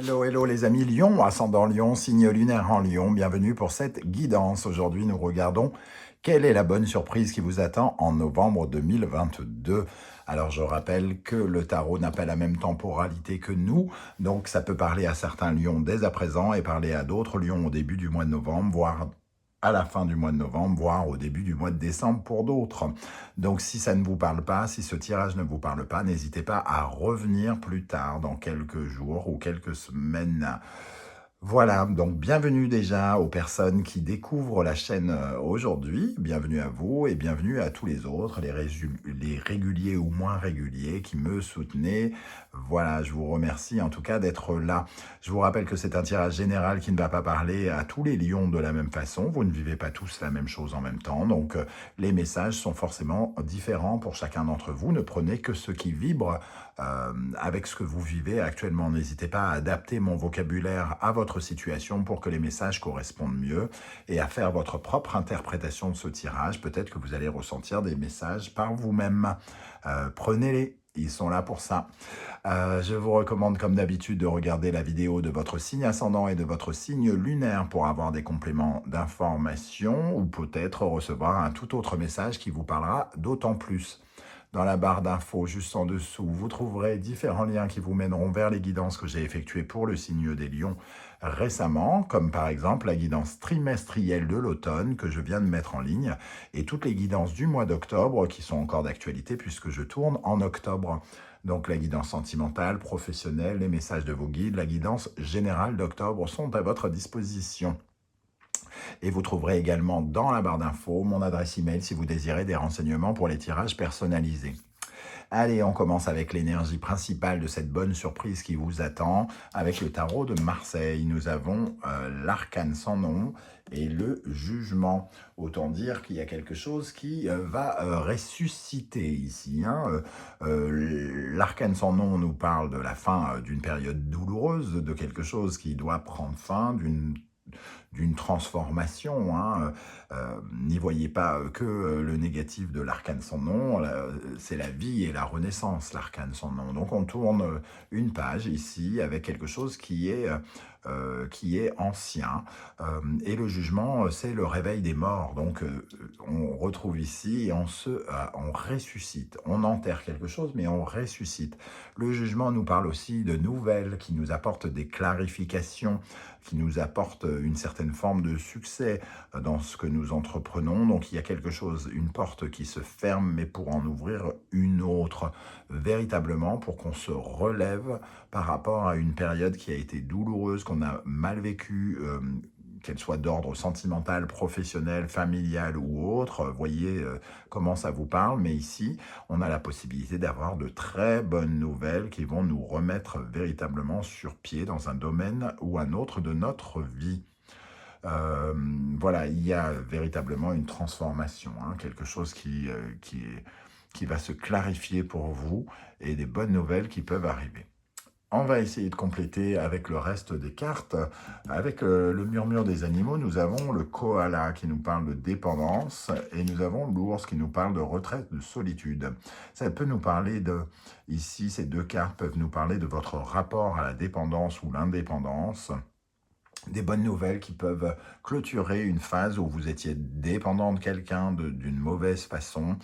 Hello, hello les amis Lion, ascendant Lion, signe lunaire en Lion, bienvenue pour cette guidance. Aujourd'hui nous regardons quelle est la bonne surprise qui vous attend en novembre 2022. Alors je rappelle que le tarot n'a pas la même temporalité que nous, donc ça peut parler à certains lions dès à présent et parler à d'autres lions au début du mois de novembre, voire à la fin du mois de novembre, voire au début du mois de décembre pour d'autres. Donc si ça ne vous parle pas, si ce tirage ne vous parle pas, n'hésitez pas à revenir plus tard, dans quelques jours ou quelques semaines. Voilà, donc bienvenue déjà aux personnes qui découvrent la chaîne aujourd'hui, bienvenue à vous et bienvenue à tous les autres, les réguliers ou moins réguliers qui me soutenaient. Voilà, je vous remercie en tout cas d'être là. Je vous rappelle que c'est un tirage général qui ne va pas parler à tous les lions de la même façon, vous ne vivez pas tous la même chose en même temps, donc les messages sont forcément différents pour chacun d'entre vous. Ne prenez que ce qui vibre avec ce que vous vivez actuellement. N'hésitez pas à adapter mon vocabulaire à votre situation pour que les messages correspondent mieux et à faire votre propre interprétation de ce tirage. Peut-être que vous allez ressentir des messages par vous-même. Prenez-les. Ils sont là pour ça. Je vous recommande comme d'habitude de regarder la vidéo de votre signe ascendant et de votre signe lunaire pour avoir des compléments d'information ou peut-être recevoir un tout autre message qui vous parlera d'autant plus. Dans la barre d'infos juste en dessous, vous trouverez différents liens qui vous mèneront vers les guidances que j'ai effectuées pour le signe des lions récemment, comme par exemple la guidance trimestrielle de l'automne que je viens de mettre en ligne, et toutes les guidances du mois d'octobre qui sont encore d'actualité puisque je tourne en octobre. Donc la guidance sentimentale, professionnelle, les messages de vos guides, la guidance générale d'octobre sont à votre disposition. Et vous trouverez également dans la barre d'infos mon adresse email si vous désirez des renseignements pour les tirages personnalisés. Allez, on commence avec l'énergie principale de cette bonne surprise qui vous attend. Avec le tarot de Marseille, nous avons l'arcane sans nom et le jugement. Autant dire qu'il y a quelque chose qui va ressusciter ici. L'arcane sans nom nous parle de la fin d'une période douloureuse, de quelque chose qui doit prendre fin, d'une transformation. N'y voyez pas que le négatif de l'arcane sans nom, c'est la vie et la renaissance, l'arcane sans nom. Donc on tourne une page ici avec quelque chose qui est ancien. Et le jugement, c'est le réveil des morts. Donc on retrouve ici, et on ressuscite. On enterre quelque chose, mais on ressuscite. Le jugement nous parle aussi de nouvelles qui nous apportent des clarifications, qui nous apportent une certaine forme de succès dans ce que nous entreprenons. Donc il y a quelque chose, une porte qui se ferme, mais pour en ouvrir une autre, véritablement pour qu'on se relève par rapport à une période qui a été douloureuse, qu'on a mal vécue, qu'elle soit d'ordre sentimental, professionnel, familial ou autre. Voyez comment ça vous parle, mais ici, on a la possibilité d'avoir de très bonnes nouvelles qui vont nous remettre véritablement sur pied dans un domaine ou un autre de notre vie. Voilà, il y a véritablement une transformation, quelque chose qui va se clarifier pour vous et des bonnes nouvelles qui peuvent arriver. On va essayer de compléter avec le reste des cartes. Avec le murmure des animaux, nous avons le koala qui nous parle de dépendance et nous avons l'ours qui nous parle de retraite, de solitude. Ça peut nous parler de, ici, ces deux cartes peuvent nous parler de votre rapport à la dépendance ou l'indépendance. Des bonnes nouvelles qui peuvent clôturer une phase où vous étiez dépendant de quelqu'un d'une mauvaise façon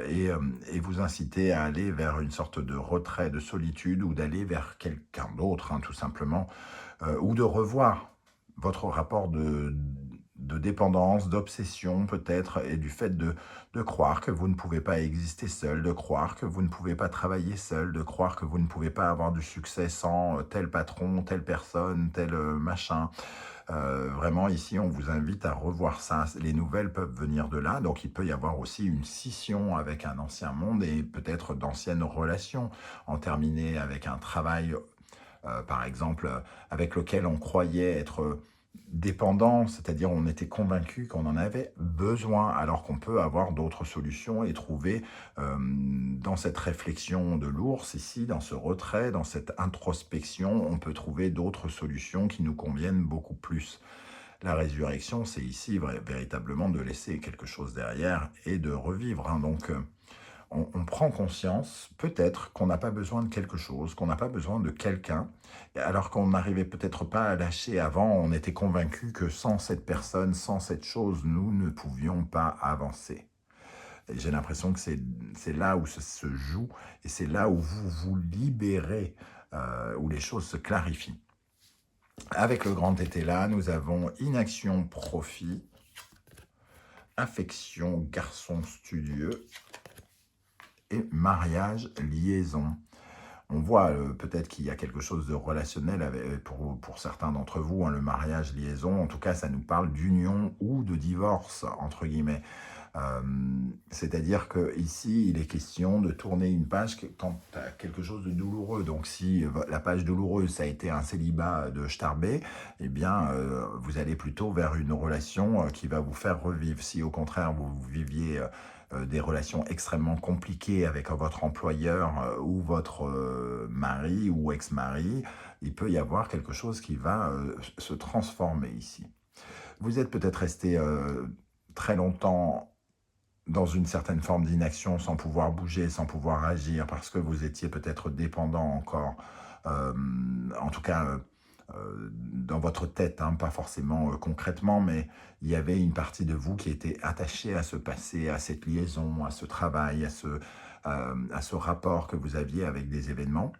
et vous inciter à aller vers une sorte de retrait, de solitude ou d'aller vers quelqu'un d'autre, tout simplement, ou de revoir votre rapport de dépendance, d'obsession peut-être, et du fait de croire que vous ne pouvez pas exister seul, de croire que vous ne pouvez pas travailler seul, de croire que vous ne pouvez pas avoir du succès sans tel patron, telle personne, tel machin. Vraiment, ici, on vous invite à revoir ça. Les nouvelles peuvent venir de là, donc il peut y avoir aussi une scission avec un ancien monde et peut-être d'anciennes relations en terminer avec un travail, par exemple, avec lequel on croyait être dépendant, c'est-à-dire on était convaincu qu'on en avait besoin, alors qu'on peut avoir d'autres solutions et trouver dans cette réflexion de l'ours ici, dans ce retrait, dans cette introspection, on peut trouver d'autres solutions qui nous conviennent beaucoup plus. La résurrection, c'est ici véritablement de laisser quelque chose derrière et de revivre. Donc On prend conscience peut-être qu'on n'a pas besoin de quelque chose, qu'on n'a pas besoin de quelqu'un, alors qu'on n'arrivait peut-être pas à lâcher avant, on était convaincu que sans cette personne, sans cette chose, nous ne pouvions pas avancer. Et j'ai l'impression que c'est là où ça se joue et c'est là où vous vous libérez, où les choses se clarifient. Avec le grand été là, nous avons inaction, profit, affection, garçon studieux et mariage, liaison. On voit peut-être qu'il y a quelque chose de relationnel pour certains d'entre vous, hein, le mariage, liaison, en tout cas ça nous parle d'union ou de divorce, entre guillemets. C'est-à-dire que ici, il est question de tourner une page quand tu as quelque chose de douloureux. Donc si la page douloureuse, ça a été un célibat de Starbé, eh bien, vous allez plutôt vers une relation qui va vous faire revivre. Si au contraire, vous viviez des relations extrêmement compliquées avec votre employeur ou votre mari ou ex-mari, il peut y avoir quelque chose qui va se transformer ici. Vous êtes peut-être resté très longtemps dans une certaine forme d'inaction, sans pouvoir bouger, sans pouvoir agir, parce que vous étiez peut-être dépendant encore, en tout cas dans votre tête, hein, pas forcément concrètement, mais il y avait une partie de vous qui était attachée à ce passé, à cette liaison, à ce travail, à ce rapport que vous aviez avec des événements.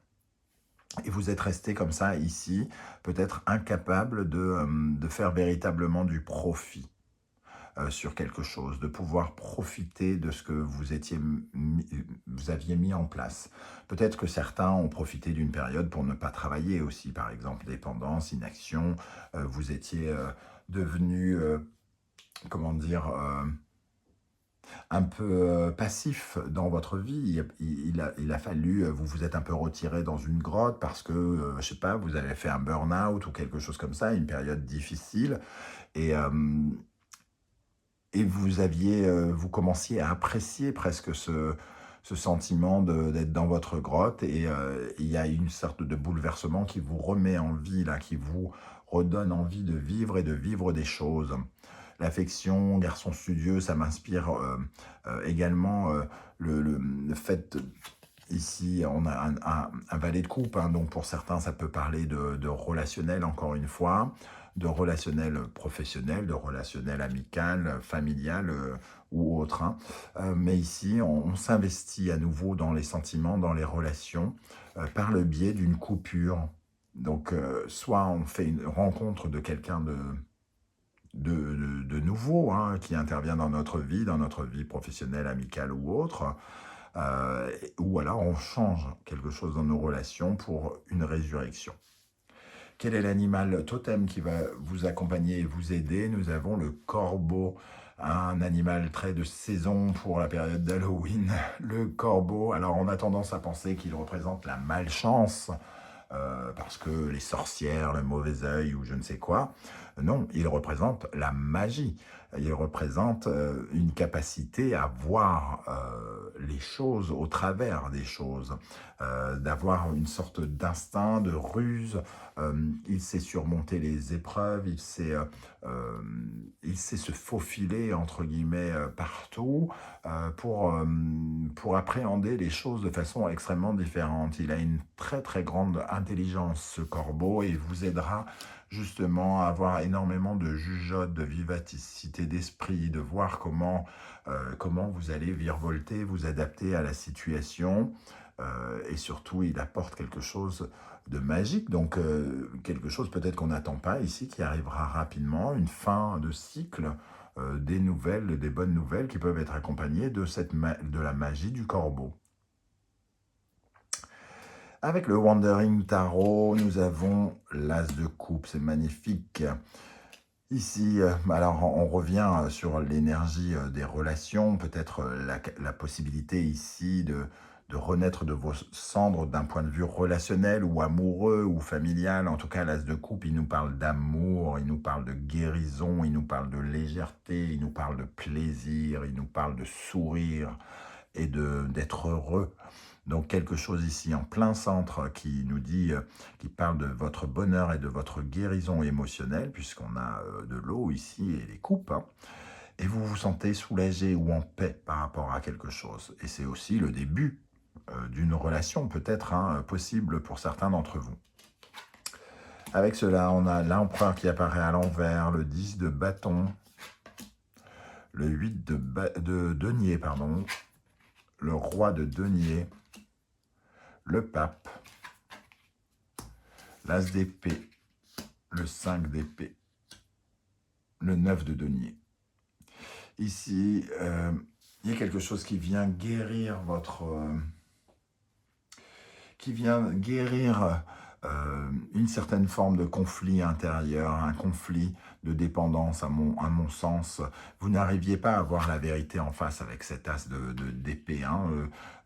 Et vous êtes resté comme ça ici, peut-être incapable de faire véritablement du profit sur quelque chose, de pouvoir profiter de ce que vous aviez mis en place. Peut-être que certains ont profité d'une période pour ne pas travailler aussi, par exemple, dépendance, inaction, vous étiez devenu, comment dire, un peu passif dans votre vie. Il a fallu, vous vous êtes un peu retiré dans une grotte parce que, je sais pas, vous avez fait un burn-out ou quelque chose comme ça, une période difficile. Et, vous commenciez à apprécier presque ce sentiment d'être dans votre grotte et il y a une sorte de bouleversement qui vous remet en vie, là, qui vous redonne envie de vivre et de vivre des choses. L'affection, garçon studieux, ça m'inspire également le fait. Ici, on a un valet de coupe, hein, donc pour certains, ça peut parler de relationnel, encore une fois, de relationnel professionnel, de relationnel amical, familial ou autre, hein. Mais ici, on s'investit à nouveau dans les sentiments, dans les relations, par le biais d'une coupure. Donc, soit on fait une rencontre de quelqu'un de nouveau, hein, qui intervient dans notre vie professionnelle, amicale ou autre, ou alors on change quelque chose dans nos relations pour une résurrection. Quel est l'animal totem qui va vous accompagner et vous aider? Nous avons le corbeau, un animal très de saison pour la période d'Halloween. Le corbeau, alors on a tendance à penser qu'il représente la malchance, parce que les sorcières, le mauvais œil ou je ne sais quoi. Non, il représente la magie. Il représente une capacité à voir les choses au travers des choses, d'avoir une sorte d'instinct, de ruse. Il sait surmonter les épreuves, il sait se faufiler, entre guillemets, partout pour appréhender les choses de façon extrêmement différente. Il a une très très grande intelligence, ce corbeau, et il vous aidera justement à avoir énormément de jugeote, de vivacité d'esprit, de voir comment vous allez virevolter, vous adapter à la situation. Et surtout, il apporte quelque chose de magique, donc quelque chose peut-être qu'on n'attend pas ici, qui arrivera rapidement, une fin de cycle, des nouvelles, des bonnes nouvelles qui peuvent être accompagnées de la magie du corbeau. Avec le Wandering Tarot, nous avons l'As de coupe, c'est magnifique. Ici, alors on revient sur l'énergie des relations, peut-être la possibilité ici de renaître de vos cendres d'un point de vue relationnel ou amoureux ou familial. En tout cas, l'As de coupe, il nous parle d'amour, il nous parle de guérison, il nous parle de légèreté, il nous parle de plaisir, il nous parle de sourire et d'être heureux. Donc quelque chose ici en plein centre qui nous dit, qui parle de votre bonheur et de votre guérison émotionnelle, puisqu'on a de l'eau ici et les coupes, hein. et vous vous sentez soulagé ou en paix par rapport à quelque chose. Et c'est aussi le début d'une relation peut-être possible pour certains d'entre vous. Avec cela, on a l'empereur qui apparaît à l'envers, le 10 de bâton, le 8 de denier, pardon, le roi de denier, le pape, l'as d'épée, le 5 d'épée, le 9 de denier. Ici, il y a quelque chose qui vient guérir une certaine forme de conflit intérieur, un conflit de dépendance à mon sens. Vous n'arriviez pas à voir la vérité en face avec cet as d'épée.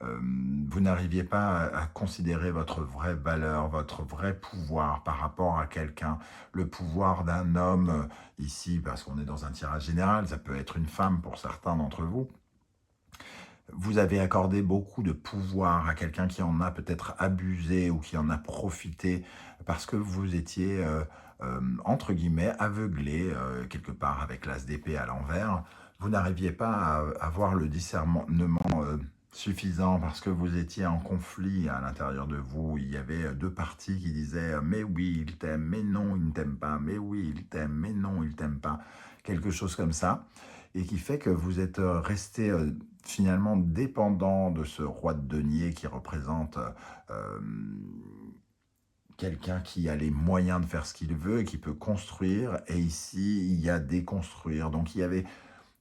Vous n'arriviez pas à considérer votre vraie valeur, votre vrai pouvoir par rapport à quelqu'un. Le pouvoir d'un homme, ici, parce qu'on est dans un tirage général, ça peut être une femme pour certains d'entre vous. Vous avez accordé beaucoup de pouvoir à quelqu'un qui en a peut-être abusé ou qui en a profité parce que vous étiez, entre guillemets, aveuglé quelque part avec l'as d'épée à l'envers. Vous n'arriviez pas à avoir le discernement suffisant parce que vous étiez en conflit à l'intérieur de vous. Il y avait deux parties qui disaient « mais oui, il t'aime, mais non, il ne t'aime pas, mais oui, il t'aime, mais non, il ne t'aime pas ». Quelque chose comme ça. Et qui fait que vous êtes resté finalement dépendant de ce roi de denier qui représente quelqu'un qui a les moyens de faire ce qu'il veut et qui peut construire. Et ici, il y a déconstruire. Donc,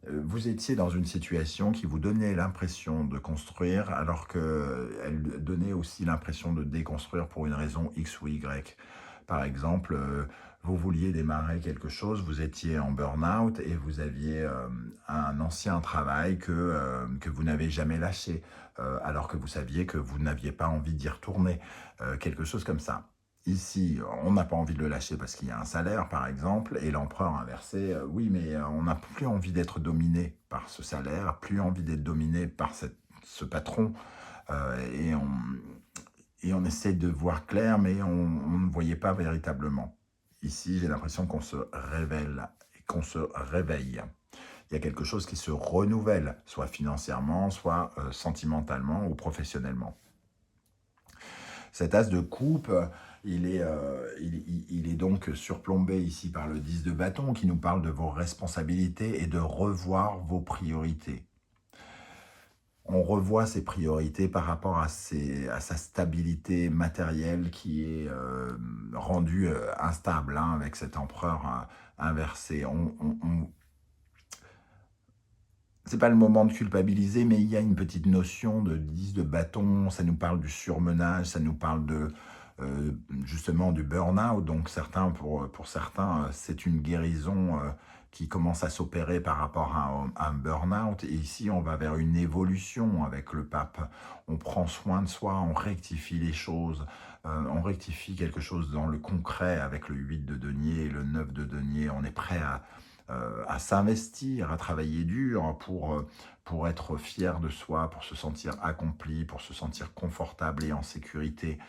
vous étiez dans une situation qui vous donnait l'impression de construire alors qu'elle donnait aussi l'impression de déconstruire pour une raison X ou Y. Par exemple, vous vouliez démarrer quelque chose, vous étiez en burn-out et vous aviez un ancien travail que vous n'avez jamais lâché, alors que vous saviez que vous n'aviez pas envie d'y retourner, quelque chose comme ça. Ici, on n'a pas envie de le lâcher parce qu'il y a un salaire, par exemple, et l'empereur inversé, oui, mais on n'a plus envie d'être dominé par ce salaire, plus envie d'être dominé par ce patron, et on essaie de voir clair, mais on ne voyait pas véritablement. Ici, j'ai l'impression qu'on se révèle et qu'on se réveille. Il y a quelque chose qui se renouvelle, soit financièrement, soit sentimentalement ou professionnellement. Cet as de coupe, il est donc surplombé ici par le 10 de bâton qui nous parle de vos responsabilités et de revoir vos priorités. On revoit ses priorités par rapport à sa stabilité matérielle qui est rendue instable avec cet empereur inversé. C'est pas le moment de culpabiliser, mais il y a une petite notion de 10 de bâton, ça nous parle du surmenage, ça nous parle justement du burn-out. Donc pour certains, c'est une guérison qui commence à s'opérer par rapport à un burn-out. Et ici, on va vers une évolution avec le pape. On prend soin de soi, on rectifie les choses, on rectifie quelque chose dans le concret avec le 8 de denier et le 9 de denier. On est prêt à s'investir, à travailler dur pour être fier de soi, pour se sentir accompli, pour se sentir confortable et en sécurité.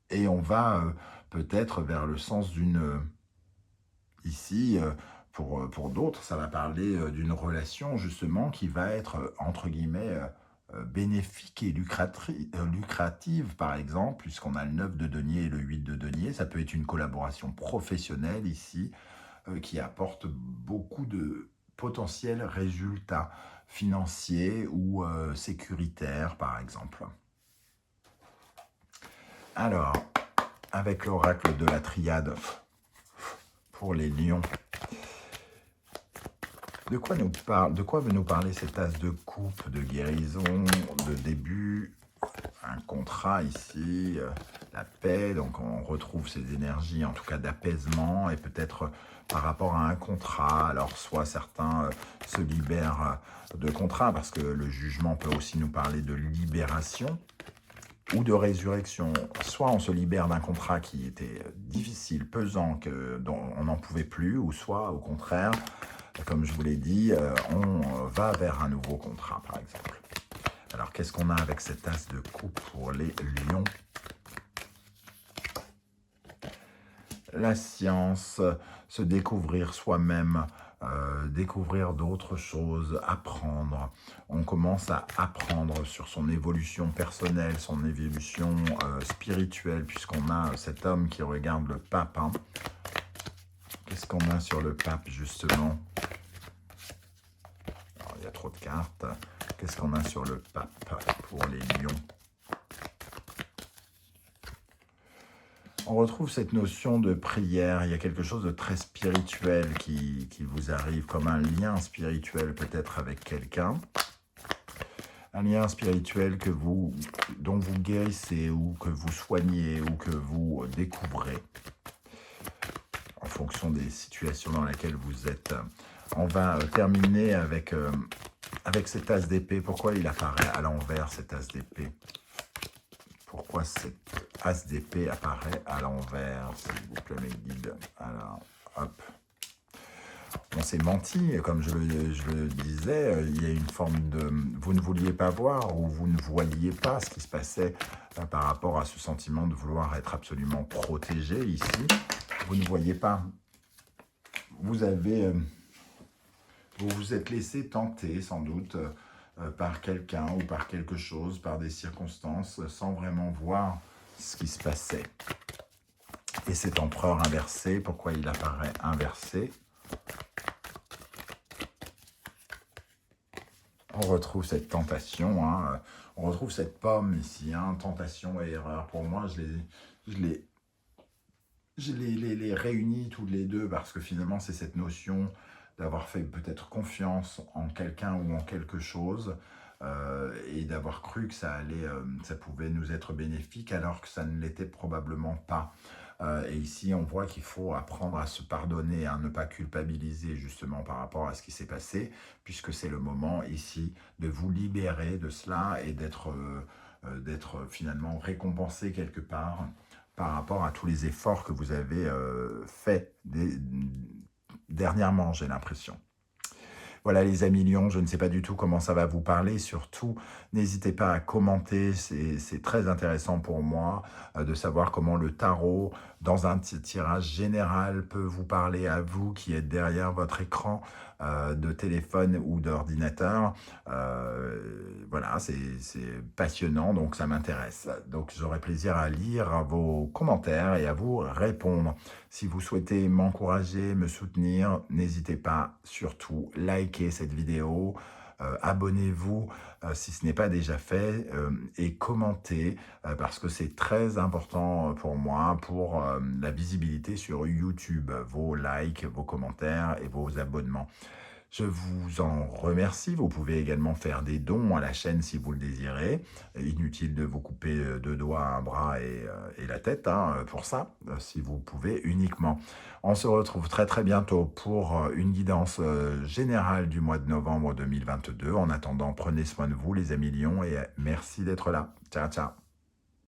Et on va peut-être vers le sens d'une... Ici, pour d'autres, ça va parler d'une relation justement qui va être, entre guillemets, bénéfique et lucrative, par exemple, puisqu'on a le 9 de denier et le 8 de denier. Ça peut être une collaboration professionnelle ici, qui apporte beaucoup de potentiels résultats financiers ou sécuritaires, par exemple. Alors, avec l'oracle de la triade pour les lions, de quoi veut nous parler cet as de coupe, de guérison, de début, un contrat ici, la paix, donc on retrouve ces énergies en tout cas d'apaisement et peut-être par rapport à un contrat. Alors soit certains se libèrent de contrat parce que le jugement peut aussi nous parler de libération ou de résurrection. Soit on se libère d'un contrat qui était difficile, pesant, dont on n'en pouvait plus, ou soit au contraire, comme je vous l'ai dit, on va vers un nouveau contrat, par exemple. Alors, qu'est-ce qu'on a avec cet as de coupe pour les lions? la science, se découvrir soi-même, découvrir d'autres choses, apprendre. On commence à apprendre sur son évolution personnelle, son évolution spirituelle, puisqu'on a cet homme qui regarde le pape, hein. Qu'est-ce qu'on a sur le pape, justement? Alors, il y a trop de cartes. Qu'est-ce qu'on a sur le pape pour les lions? On retrouve cette notion de prière. Il y a quelque chose de très spirituel qui vous arrive, comme un lien spirituel peut-être avec quelqu'un. Un lien spirituel dont vous guérissez ou que vous soignez ou que vous découvrez en fonction des situations dans lesquelles vous êtes. On va terminer avec cet as d'épée. Pourquoi il apparaît à l'envers, cet as d'épée? Pourquoi cet as d'épée apparaît à l'envers, s'il vous plaît, mes guides? Alors, hop. On s'est menti, comme je le disais, il y a une forme de... Vous ne vouliez pas voir ou vous ne voyez pas ce qui se passait par rapport à ce sentiment de vouloir être absolument protégé ici. Vous ne voyez pas. Vous vous êtes laissé tenter, sans doute, par quelqu'un ou par quelque chose, par des circonstances, sans vraiment voir ce qui se passait. Et cet empereur inversé, pourquoi il apparaît inversé? On retrouve cette tentation, hein, on retrouve cette pomme ici, hein, tentation et erreur. Pour moi, je les réunis tous les deux parce que finalement, c'est cette notion d'avoir fait peut-être confiance en quelqu'un ou en quelque chose et d'avoir cru que ça pouvait nous être bénéfique alors que ça ne l'était probablement pas. Et ici, on voit qu'il faut apprendre à se pardonner, à ne pas culpabiliser justement par rapport à ce qui s'est passé, puisque c'est le moment ici de vous libérer de cela et d'être finalement récompensé quelque part par rapport à tous les efforts que vous avez faits dernièrement, j'ai l'impression. Voilà les amis lions, je ne sais pas du tout comment ça va vous parler. Surtout, n'hésitez pas à commenter, c'est très intéressant pour moi de savoir comment le tarot, dans un tirage général, peut vous parler à vous qui êtes derrière votre écran de téléphone ou d'ordinateur. Voilà, c'est passionnant, donc ça m'intéresse. Donc j'aurai plaisir à lire vos commentaires et à vous répondre. Si vous souhaitez m'encourager, me soutenir, n'hésitez pas, surtout, likez cette vidéo, abonnez-vous si ce n'est pas déjà fait et commentez parce que c'est très important pour moi, pour la visibilité sur YouTube, vos likes, vos commentaires et vos abonnements. Je vous en remercie. Vous pouvez également faire des dons à la chaîne si vous le désirez. Inutile de vous couper deux doigts, un bras et la tête hein, pour ça, si vous pouvez uniquement. On se retrouve très très bientôt pour une guidance générale du mois de novembre 2022. En attendant, prenez soin de vous les amis lions et merci d'être là. Ciao, ciao.